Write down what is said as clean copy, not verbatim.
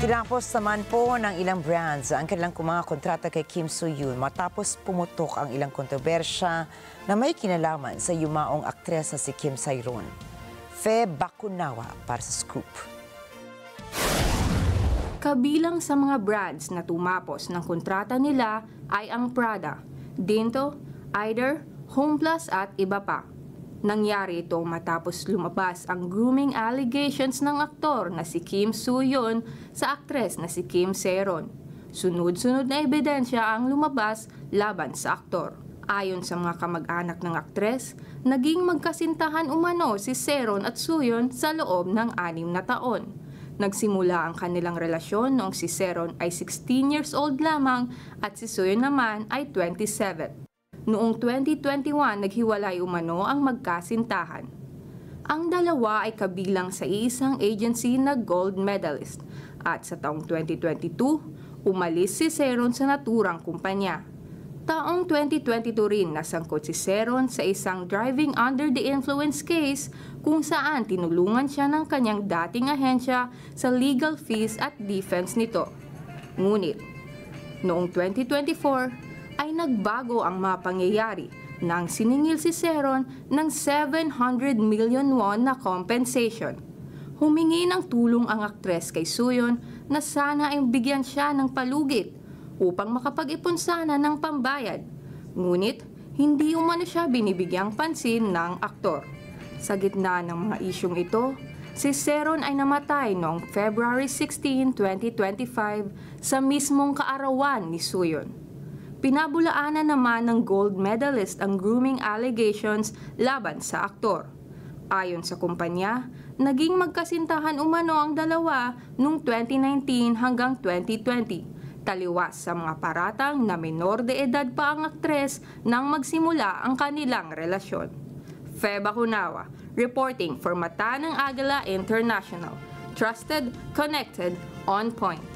Tinapos naman po ng ilang brands ang kanilang mga kontrata kay Kim Soo-hyun matapos pumutok ang ilang kontrobersya na may kinalaman sa yumaong aktres na si Kim Sae-ron. Fe Bakunawa para sa Scoop. Kabilang sa mga brands na tumapos ng kontrata nila ay ang Prada, Dinto, Eider, Homeplus at iba pa. Nangyari ito matapos lumabas ang grooming allegations ng aktor na si Kim Soo-hyun sa aktres na si Kim Sae-ron. Sunod-sunod na ebidensya ang lumabas laban sa aktor. Ayon sa mga kamag-anak ng aktres, naging magkasintahan umano si Sae-ron at Soo-hyun sa loob ng 6 na taon. Nagsimula ang kanilang relasyon noong si Sae-ron ay 16 years old lamang at si Soo-hyun naman ay 27. Noong 2021, naghiwalay umano ang magkasintahan. Ang dalawa ay kabilang sa isang agency na gold medalist at sa taong 2022, umalis si Sae-ron sa naturang kumpanya. Taong 2022 rin nasangkot si Sae-ron sa isang driving under the influence case kung saan tinulungan siya ng kanyang dating ahensya sa legal fees at defense nito. Ngunit, noong 2024, ay nagbago ang mga pangyayari nang siningil si Sae-ron ng 700 million won na compensation. Humingi ng tulong ang aktres kay Soo-hyun na sana ay bigyan siya ng palugit upang makapag-ipon sana ng pambayad. Ngunit, hindi umano siya binibigyang pansin ng aktor. Sa gitna ng mga isyong ito, si Sae-ron ay namatay noong February 16, 2025 sa mismong kaarawan ni Soo-hyun. Pinabulaanan naman ng gold medalist ang grooming allegations laban sa aktor. Ayon sa kumpanya, naging magkasintahan umano ang dalawa noong 2019 hanggang 2020, taliwas sa mga paratang na menor de edad pa ang aktres nang magsimula ang kanilang relasyon. Fe Bakunawa, reporting for Mata ng Agila International. Trusted, connected, on point.